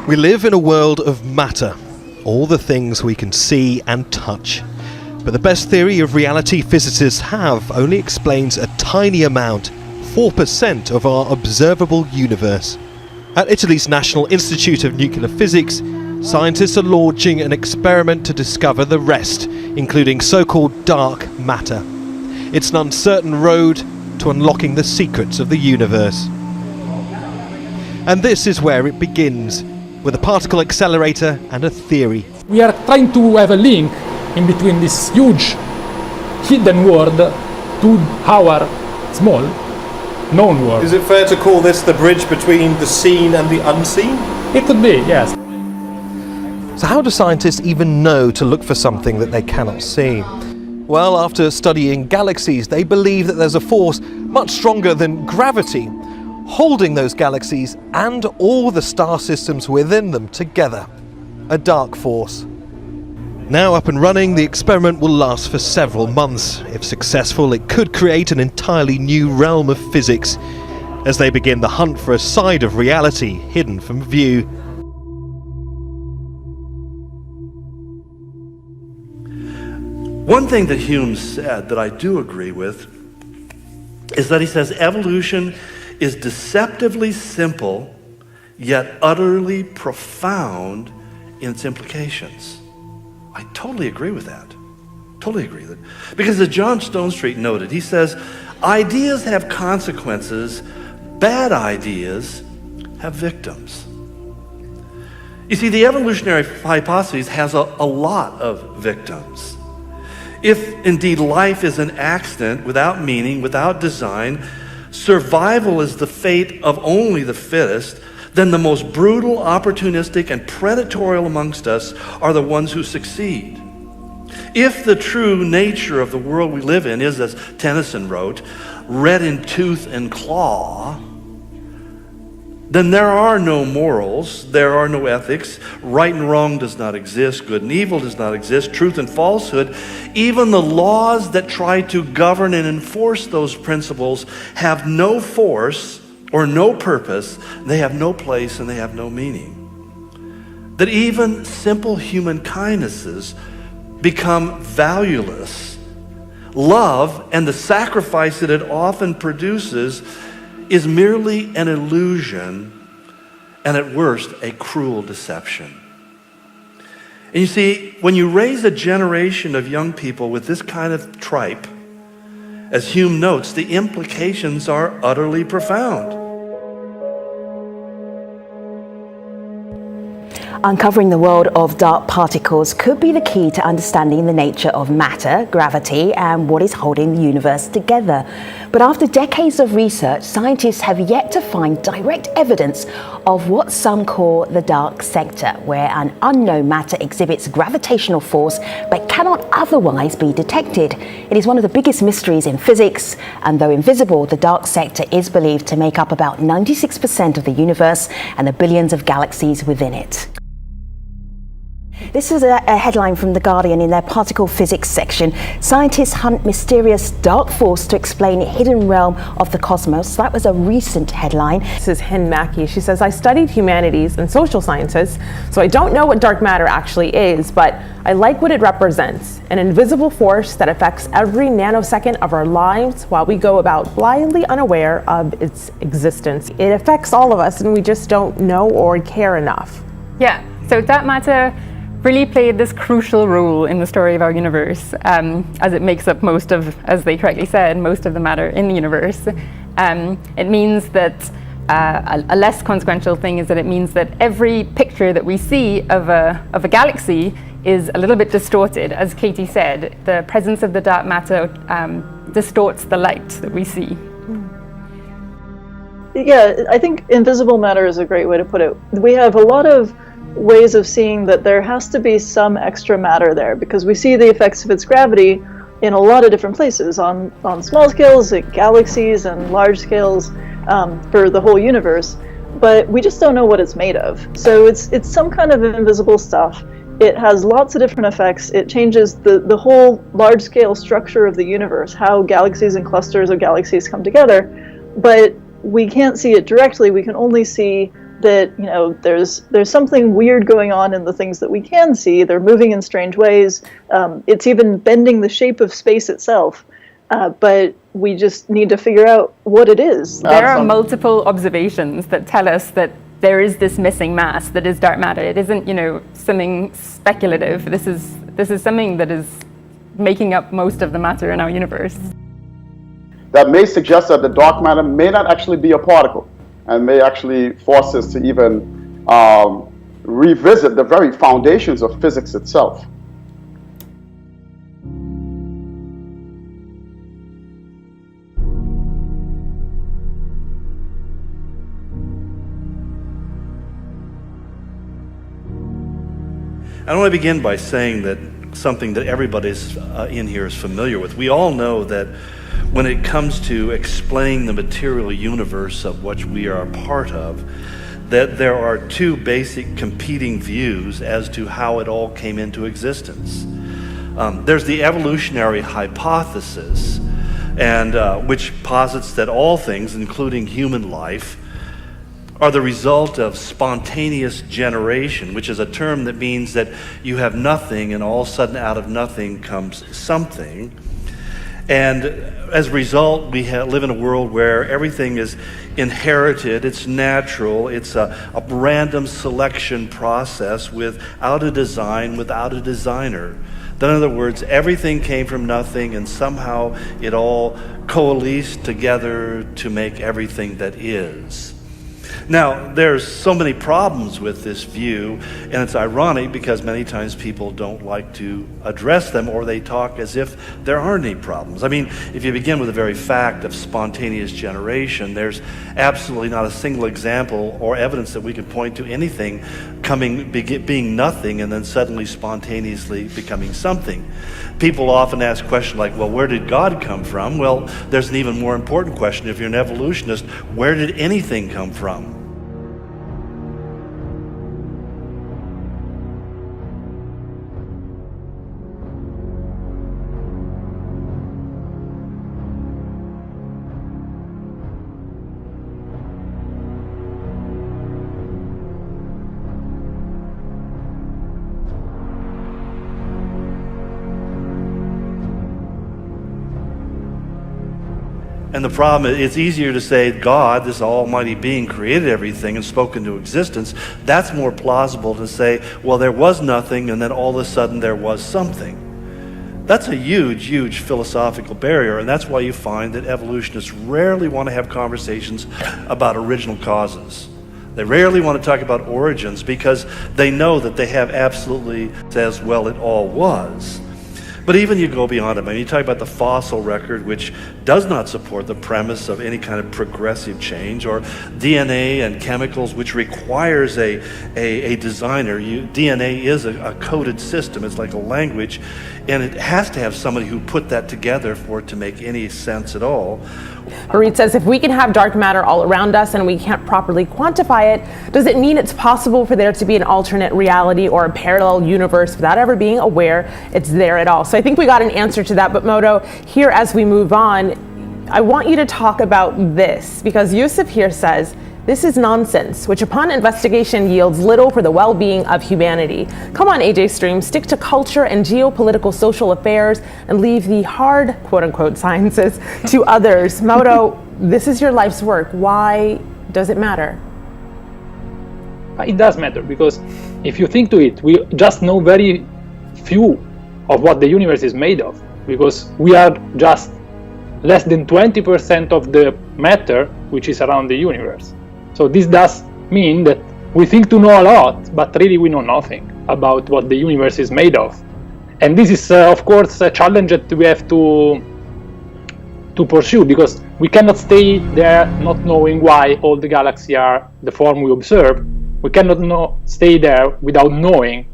We live in a world of matter, all the things we can see and touch. But the best theory of reality physicists have only explains a tiny amount, 4% of our observable universe. At Italy's National Institute of Nuclear Physics, scientists are launching an experiment to discover the rest, including so-called dark matter. It's an uncertain road to unlocking the secrets of the universe. And this is where it begins, with a particle accelerator and a theory. We are trying to have a link in between this huge hidden world to our small known world. Is it fair to call this the bridge between the seen and the unseen? It could be, yes. So how do scientists even know to look for something that they cannot see? Well, after studying galaxies, they believe that there's a force much stronger than gravity, holding those galaxies and all the star systems within them together. A dark force. Now up and running, the experiment will last for several months. If successful, it could create an entirely new realm of physics as they begin the hunt for a side of reality hidden from view. One thing that Hume said that I do agree with is that he says evolution is deceptively simple, yet utterly profound in its implications. I totally agree with that. Totally agree with it. Because as John Stonestreet noted, he says, ideas have consequences, bad ideas have victims. You see, the evolutionary hypothesis has a lot of victims. If indeed life is an accident without meaning, without design, survival is the fate of only the fittest, then the most brutal, opportunistic, and predatory amongst us are the ones who succeed. If the true nature of the world we live in is, as Tennyson wrote, red in tooth and claw, then there are no morals, there are no ethics, right and wrong does not exist, good and evil does not exist, truth and falsehood. Even the laws that try to govern and enforce those principles have no force or no purpose, they have no place and they have no meaning. That even simple human kindnesses become valueless. Love and the sacrifice that it often produces is merely an illusion and at worst a cruel deception. And you see, when you raise a generation of young people with this kind of tripe, as Hume notes, the implications are utterly profound. Uncovering the world of dark particles could be the key to understanding the nature of matter, gravity, and what is holding the universe together. But after decades of research, scientists have yet to find direct evidence of what some call the dark sector, where an unknown matter exhibits gravitational force but cannot otherwise be detected. It is one of the biggest mysteries in physics, and though invisible, the dark sector is believed to make up about 96% of the universe and the billions of galaxies within it. This is a headline from The Guardian in their particle physics section. Scientists hunt mysterious dark force to explain a hidden realm of the cosmos. That was a recent headline. This is Hin Mackey. She says, I studied humanities and social sciences, so I don't know what dark matter actually is, but I like what it represents, an invisible force that affects every nanosecond of our lives while we go about blindly unaware of its existence. It affects all of us and we just don't know or care enough. Yeah, so dark matter really played this crucial role in the story of our universe, as it makes up most of, as they correctly said, most of the matter in the universe. It means that a less consequential thing is that it means that every picture that we see of a galaxy is a little bit distorted. As Katie said, the presence of the dark matter distorts the light that we see. Yeah, I think invisible matter is a great way to put it. We have a lot of ways of seeing that there has to be some extra matter there, because we see the effects of its gravity in a lot of different places, on small scales, at galaxies, and large scales for the whole universe, but we just don't know what it's made of. So it's some kind of invisible stuff. It has lots of different effects. It changes the whole large-scale structure of the universe, how galaxies and clusters of galaxies come together, but we can't see it directly. We can only see that, you know, there's something weird going on in the things that we can see. They're moving in strange ways. It's even bending the shape of space itself. But we just need to figure out what it is. There are multiple observations that tell us that there is this missing mass that is dark matter. It isn't, you know, something speculative. This is something that is making up most of the matter in our universe. That may suggest that the dark matter may not actually be a particle, and may actually force us to even revisit the very foundations of physics itself. I want to begin by saying that something that everybody's in here is familiar with. We all know that when it comes to explaining the material universe of which we are a part of, that there are two basic competing views as to how it all came into existence. There's the evolutionary hypothesis, and which posits that all things, including human life, are the result of spontaneous generation, which is a term that means that you have nothing and all of a sudden out of nothing comes something. And as a result, we live in a world where everything is inherited, it's natural, it's a random selection process without a design, without a designer. In other words, everything came from nothing and somehow it all coalesced together to make everything that is. Now, there's so many problems with this view, and it's ironic because many times people don't like to address them, or they talk as if there aren't any problems. I mean, if you begin with the very fact of spontaneous generation, there's absolutely not a single example or evidence that we can point to anything being nothing and then suddenly spontaneously becoming something. People often ask questions like, well, where did God come from? Well, there's an even more important question. If you're an evolutionist, where did anything come from? And the problem is, it's easier to say God, this almighty being, created everything and spoke into existence. That's more plausible to say, well, there was nothing and then all of a sudden there was something. That's a huge, huge philosophical barrier, and that's why you find that evolutionists rarely want to have conversations about original causes. They rarely want to talk about origins because they know that they have absolutely says, well, it all was. But even you go beyond it. I mean, you talk about the fossil record, which does not support the premise of any kind of progressive change, or DNA and chemicals, which requires a designer. DNA is a coded system. It's like a language, and it has to have somebody who put that together for it to make any sense at all. Marit says, if we can have dark matter all around us and we can't properly quantify it, does it mean it's possible for there to be an alternate reality or a parallel universe without ever being aware it's there at all? So I think we got an answer to that. But Moto, here as we move on, I want you to talk about this, because Yusuf here says, this is nonsense, which upon investigation yields little for the well-being of humanity. Come on, AJ Stream, stick to culture and geopolitical social affairs and leave the hard, quote-unquote, sciences to others. Moto, this is your life's work. Why does it matter? It does matter, because if you think to it, we just know very few of what the universe is made of, because we are just less than 20% of the matter which is around the universe. So this does mean that we think to know a lot, but really we know nothing about what the universe is made of. And this is, of course, a challenge that we have to pursue, because we cannot stay there not knowing why all the galaxies are the form we observe. We cannot stay there without knowing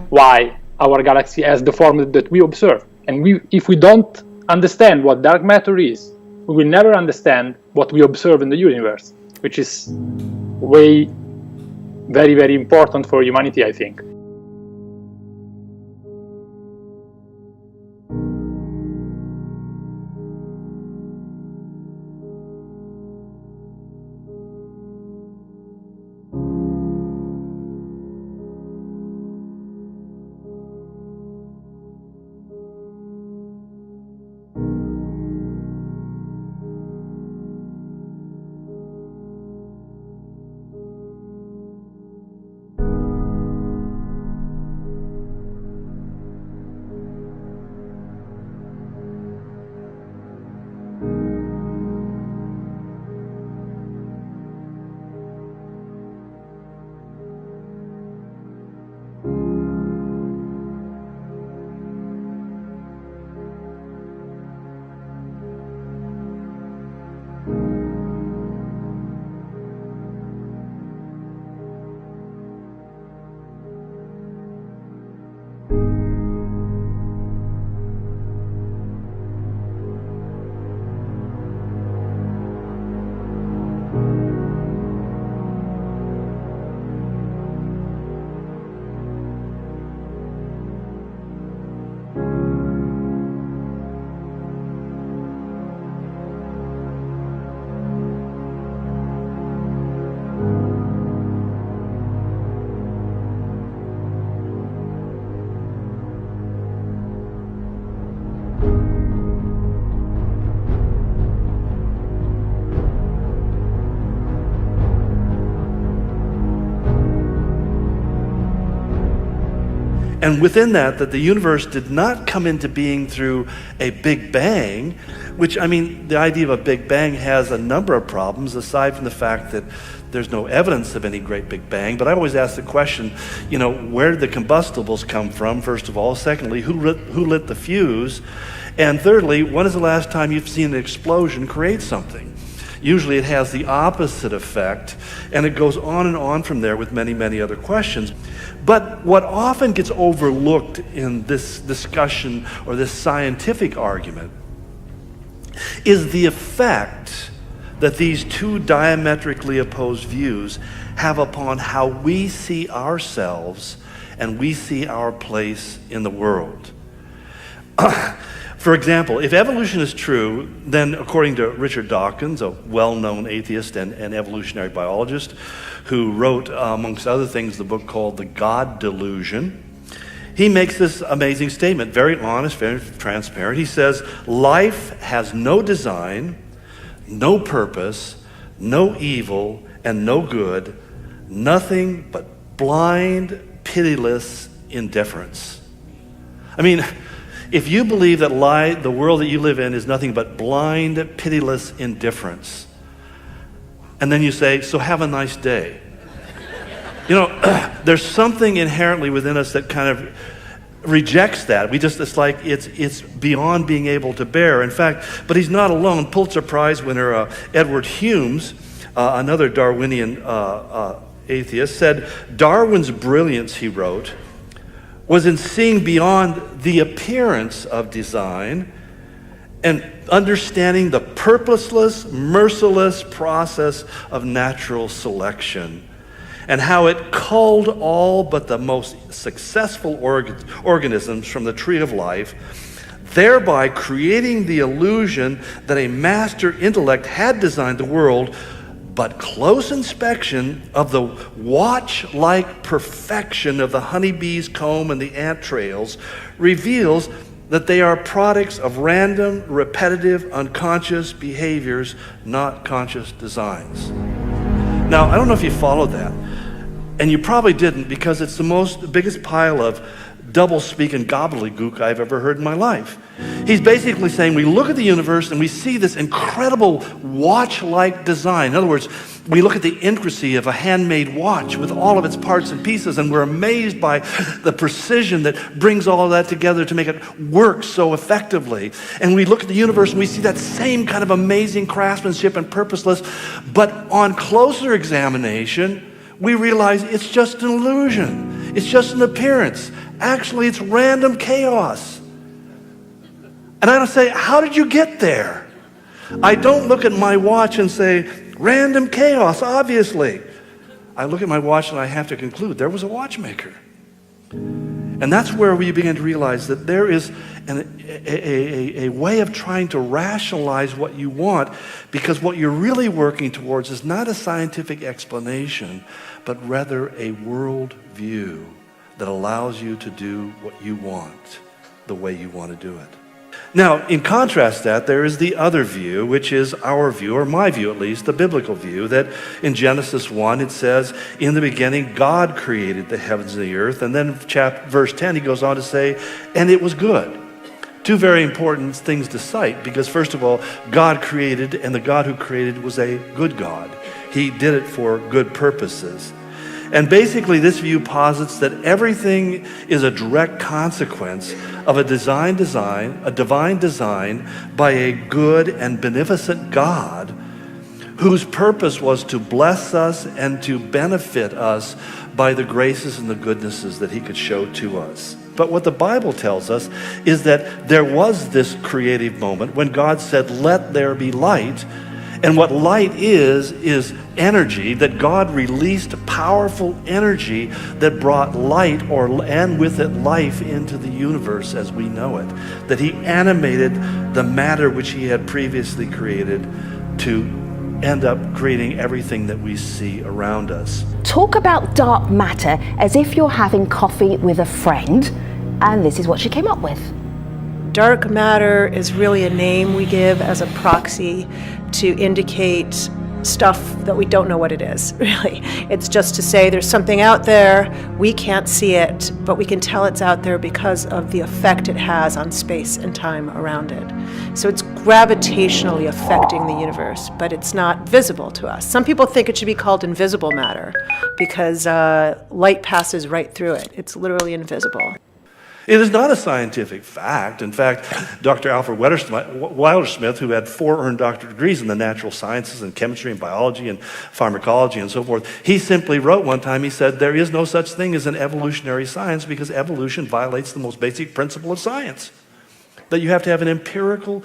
why our galaxy has the form that we observe. And if we don't understand what dark matter is, we will never understand what we observe in the universe, which is very, very important for humanity, I think. And within that the universe did not come into being through a Big Bang, which, I mean, the idea of a Big Bang has a number of problems, aside from the fact that there's no evidence of any great Big Bang. But I always ask the question, where did the combustibles come from, first of all? Secondly, who lit the fuse? And thirdly, when is the last time you've seen an explosion create something? Usually it has the opposite effect, and it goes on and on from there with many, many other questions. But what often gets overlooked in this discussion or this scientific argument is the effect that these two diametrically opposed views have upon how we see ourselves and we see our place in the world. For example, if evolution is true, then according to Richard Dawkins, a well-known atheist and evolutionary biologist who wrote, amongst other things, the book called The God Delusion, he makes this amazing statement, very honest, very transparent. He says, life has no design, no purpose, no evil, and no good, nothing but blind, pitiless indifference. I mean, if you believe that the world that you live in is nothing but blind, pitiless indifference, and then you say, so have a nice day. There's something inherently within us that kind of rejects that. It's like it's beyond being able to bear. In fact, but he's not alone. Pulitzer Prize winner Edward Humes, another Darwinian atheist, said, Darwin's brilliance, he wrote, was in seeing beyond the appearance of design and understanding the purposeless, merciless process of natural selection, and how it culled all but the most successful organisms from the tree of life, thereby creating the illusion that a master intellect had designed the world. But close inspection of the watch-like perfection of the honeybee's comb and the ant trails reveals that they are products of random, repetitive, unconscious behaviors, not conscious designs. Now, I don't know if you followed that, and you probably didn't, because it's the biggest pile of double-speak and gobbledygook I've ever heard in my life. He's basically saying we look at the universe and we see this incredible watch-like design. In other words, we look at the intricacy of a handmade watch with all of its parts and pieces, and we're amazed by the precision that brings all of that together to make it work so effectively. And we look at the universe and we see that same kind of amazing craftsmanship and purposeless, but on closer examination, we realize it's just an illusion. It's just an appearance. Actually, it's random chaos. And I don't say, how did you get there? I don't look at my watch and say, random chaos, obviously. I look at my watch and I have to conclude there was a watchmaker. And that's where we begin to realize that there is a way of trying to rationalize what you want, because what you're really working towards is not a scientific explanation, but rather a world view that allows you to do what you want, the way you want to do it. Now, in contrast to that, there is the other view, which is our view, or my view at least, the biblical view, that in Genesis 1 it says, in the beginning God created the heavens and the earth, and then verse 10 he goes on to say, and it was good. Two very important things to cite, because first of all, God created, and the God who created was a good God. He did it for good purposes. And basically this view posits that everything is a direct consequence of a divine design by a good and beneficent God whose purpose was to bless us and to benefit us by the graces and the goodnesses that he could show to us. But what the Bible tells us is that there was this creative moment when God said, let there be light. And what light is energy, that God released powerful energy that brought light and with it life into the universe as we know it. That he animated the matter which he had previously created to end up creating everything that we see around us. Talk about dark matter as if you're having coffee with a friend, and this is what she came up with. Dark matter is really a name we give as a proxy to indicate stuff that we don't know what it is, really. It's just to say there's something out there, we can't see it, but we can tell it's out there because of the effect it has on space and time around it. So it's gravitationally affecting the universe, but it's not visible to us. Some people think it should be called invisible matter because light passes right through it. It's literally invisible. It is not a scientific fact. In fact, Dr. Alfred Wilder-Smith, who had 4 earned doctorate degrees in the natural sciences and chemistry and biology and pharmacology and so forth, he simply wrote one time, he said, there is no such thing as an evolutionary science because evolution violates the most basic principle of science, that you have to have an empirical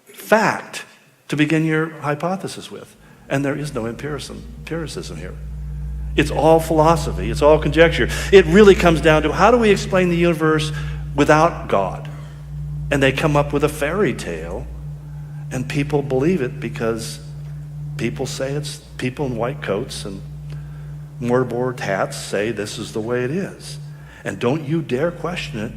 fact to begin your hypothesis with. And there is no empiricism here. It's all philosophy. It's all conjecture. It really comes down to how do we explain the universe without God? And they come up with a fairy tale, and people believe it because people say it's people in white coats and mortarboard hats say this is the way it is. And don't you dare question it.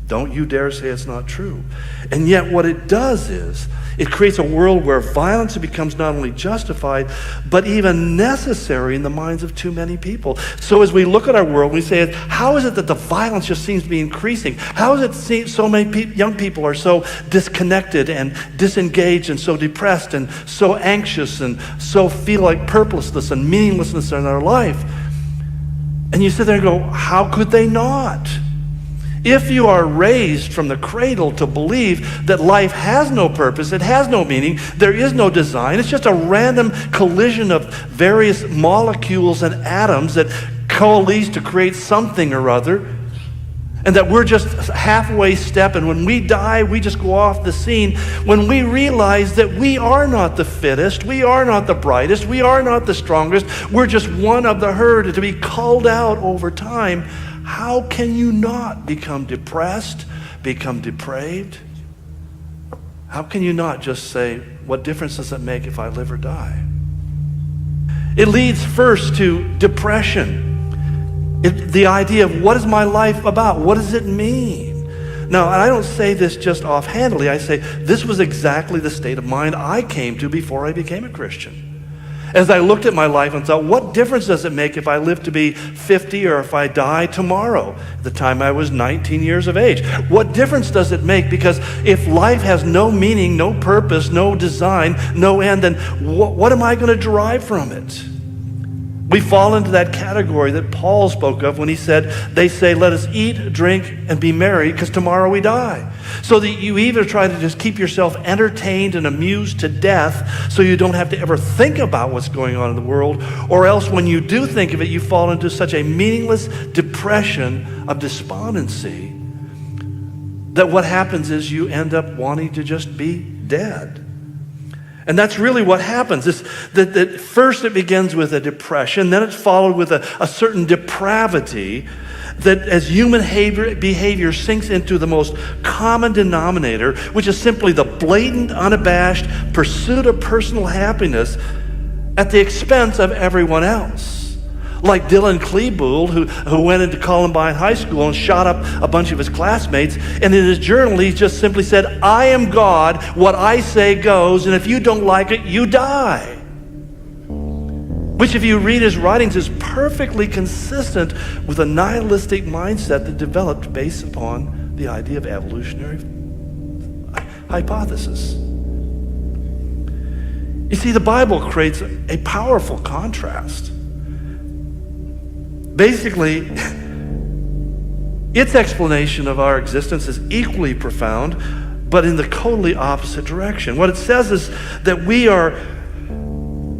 Don't you dare say it's not true. And yet what it does is it creates a world where violence becomes not only justified, but even necessary in the minds of too many people. So as we look at our world, we say, how is it that the violence just seems to be increasing? How is it so many young people are so disconnected and disengaged and so depressed and so anxious and so feel like purposelessness and meaninglessness in their life? And you sit there and go, how could they not? If you are raised from the cradle to believe that life has no purpose, it has no meaning, there is no design, it's just a random collision of various molecules and atoms that coalesce to create something or other, and that we're just halfway step, and when we die, we just go off the scene, when we realize that we are not the fittest, we are not the brightest, we are not the strongest, we're just one of the herd to be culled out over time, how can you not become depressed, become depraved? How can you not just say, what difference does it make if I live or die? It leads first to depression. The idea of what is my life about? What does it mean? Now, I don't say this just offhandedly. I say this was exactly the state of mind I came to before I became a Christian. As I looked at my life and thought, what difference does it make if I live to be 50 or if I die tomorrow? At the time I was 19 years of age. What difference does it make? Because if life has no meaning, no purpose, no design, no end, then what am I going to derive from it? We fall into that category that Paul spoke of when he said, they say, let us eat, drink, and be merry because tomorrow we die. So that you either try to just keep yourself entertained and amused to death so you don't have to ever think about what's going on in the world, or else when you do think of it, you fall into such a meaningless depression of despondency that what happens is you end up wanting to just be dead. And that's really what happens. That first it begins with a depression, then it's followed with a certain depravity that as human behavior sinks into the most common denominator, which is simply the blatant, unabashed pursuit of personal happiness at the expense of everyone else. Like Dylan Klebold, who went into Columbine High School and shot up a bunch of his classmates, and in his journal he just simply said, I am God, what I say goes, and if you don't like it, you die. Which, if you read his writings, is perfectly consistent with a nihilistic mindset that developed based upon the idea of evolutionary hypothesis. You see, the Bible creates a powerful contrast. Basically, its explanation of our existence is equally profound, but in the totally opposite direction. What it says is that we are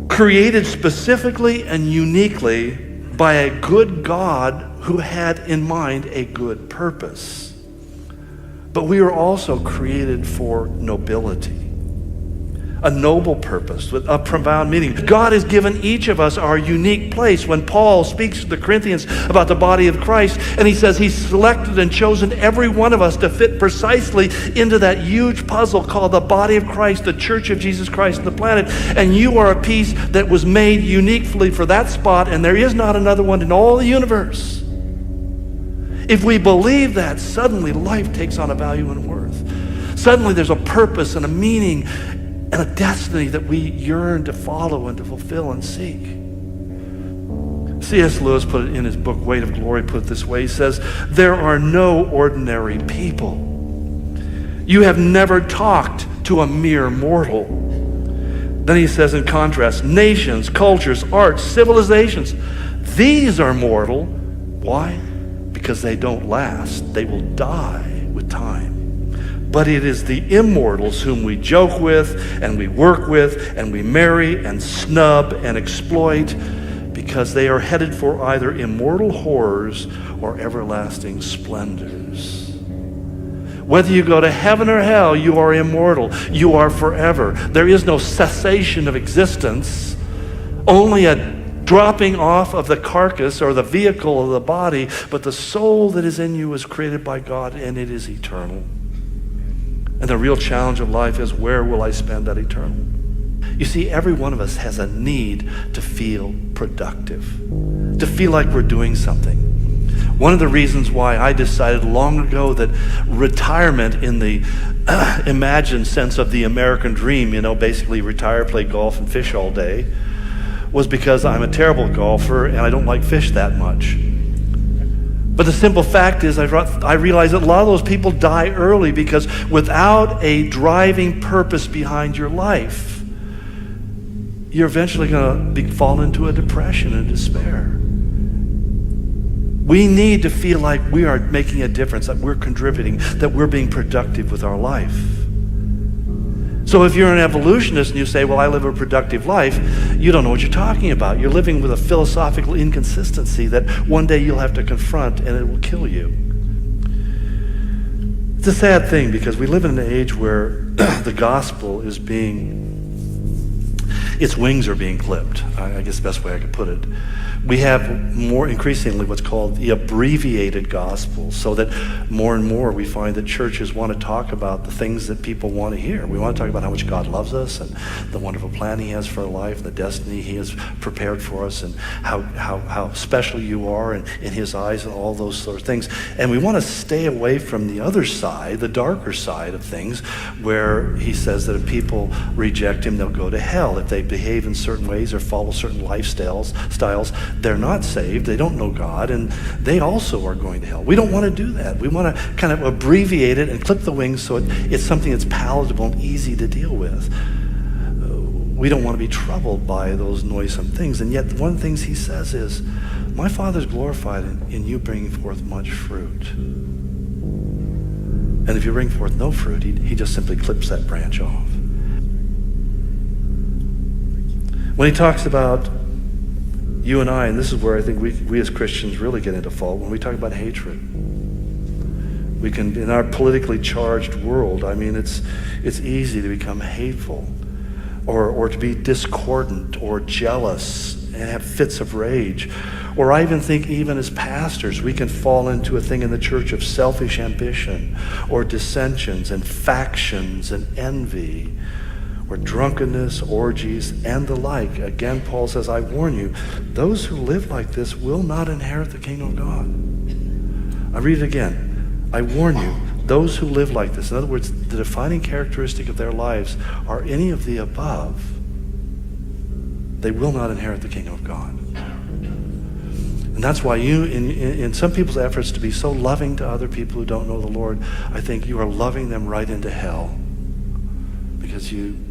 created specifically and uniquely by a good God who had in mind a good purpose. But we are also created for nobility. A noble purpose with a profound meaning. God has given each of us our unique place. When Paul speaks to the Corinthians about the body of Christ, and he says he's selected and chosen every one of us to fit precisely into that huge puzzle called the body of Christ, the church of Jesus Christ on the planet. And you are a piece that was made uniquely for that spot, and there is not another one in all the universe. If we believe that, suddenly life takes on a value and worth. Suddenly there's a purpose and a meaning and a destiny that we yearn to follow and to fulfill and seek. C.S. Lewis put it in his book, Weight of Glory, put it this way. He says, there are no ordinary people. You have never talked to a mere mortal. Then he says in contrast, nations, cultures, arts, civilizations, these are mortal. Why? Because they don't last. They will die with time. But it is the immortals whom we joke with, and we work with, and we marry, and snub, and exploit, because they are headed for either immortal horrors or everlasting splendors. Whether you go to heaven or hell, you are immortal. You are forever. There is no cessation of existence, only a dropping off of the carcass or the vehicle of the body, but the soul that is in you is created by God, and it is eternal. And the real challenge of life is, where will I spend that eternal? You see, every one of us has a need to feel productive, to feel like we're doing something. One of the reasons why I decided long ago that retirement in the imagined sense of the American dream, basically retire, play golf, and fish all day, was because I'm a terrible golfer and I don't like fish that much. But the simple fact is, I realize that a lot of those people die early because without a driving purpose behind your life, you're eventually going to fall into a depression and despair. We need to feel like we are making a difference, that we're contributing, that we're being productive with our life. So if you're an evolutionist and you say, well, I live a productive life, you don't know what you're talking about. You're living with a philosophical inconsistency that one day you'll have to confront, and it will kill you. It's a sad thing because we live in an age where the gospel is its wings are being clipped. I guess the best way I could put it. We have more increasingly what's called the abbreviated gospel, so that more and more we find that churches want to talk about the things that people want to hear. We want to talk about how much God loves us and the wonderful plan he has for our life, the destiny he has prepared for us, and how special you are in his eyes, and all those sort of things. And we want to stay away from the other side, the darker side of things, where he says that if people reject him, they'll go to hell. If they behave in certain ways or follow certain lifestyles, they're not saved, they don't know God, and they also are going to hell. We don't want to do that. We want to kind of abbreviate it and clip the wings so it's something that's palatable and easy to deal with. We don't want to be troubled by those noisome things. And yet one of the things he says is, my Father's glorified in you bringing forth much fruit. And if you bring forth no fruit, he just simply clips that branch off. When he talks about you and I, and this is where I think we as Christians really get into fault, when we talk about hatred. We can, in our politically charged world, it's easy to become hateful or to be discordant or jealous and have fits of rage. Or I even think even as pastors, we can fall into a thing in the church of selfish ambition or dissensions and factions and envy, or drunkenness, orgies, and the like. Again, Paul says, I warn you, those who live like this will not inherit the kingdom of God. I read it again. I warn you, those who live like this, in other words, the defining characteristic of their lives are any of the above, they will not inherit the kingdom of God. And that's why you, in some people's efforts to be so loving to other people who don't know the Lord, I think you are loving them right into hell, because you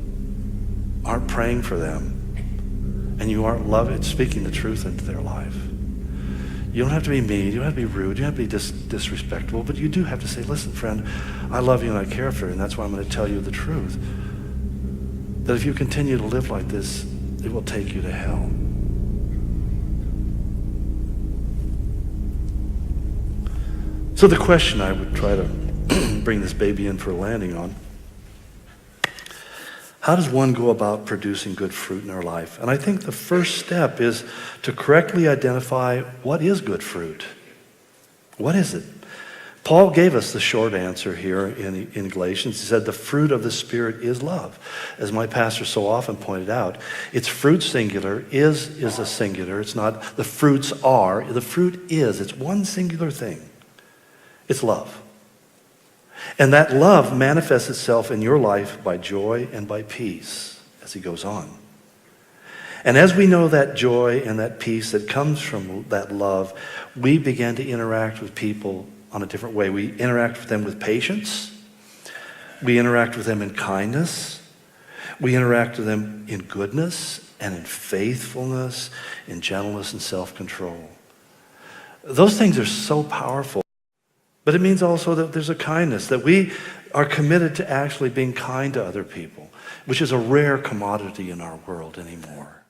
aren't praying for them, and you aren't speaking the truth into their life. You don't have to be mean, you don't have to be rude, you don't have to be disrespectful, but you do have to say, listen, friend, I love you and I care for you, and that's why I'm going to tell you the truth. That if you continue to live like this, it will take you to hell. So the question I would try to bring this baby in for a landing on, how does one go about producing good fruit in our life? And I think the first step is to correctly identify what is good fruit. What is it? Paul gave us the short answer here in Galatians. He said the fruit of the Spirit is love. As my pastor so often pointed out, it's fruit singular, is a singular. It's not the fruits are, the fruit is. It's one singular thing. It's love. And that love manifests itself in your life by joy and by peace, as he goes on. And as we know that joy and that peace that comes from that love, we begin to interact with people on a different way. We interact with them with patience. We interact with them in kindness. We interact with them in goodness and in faithfulness, in gentleness and self-control. Those things are so powerful. But it means also that there's a kindness, that we are committed to actually being kind to other people, which is a rare commodity in our world anymore.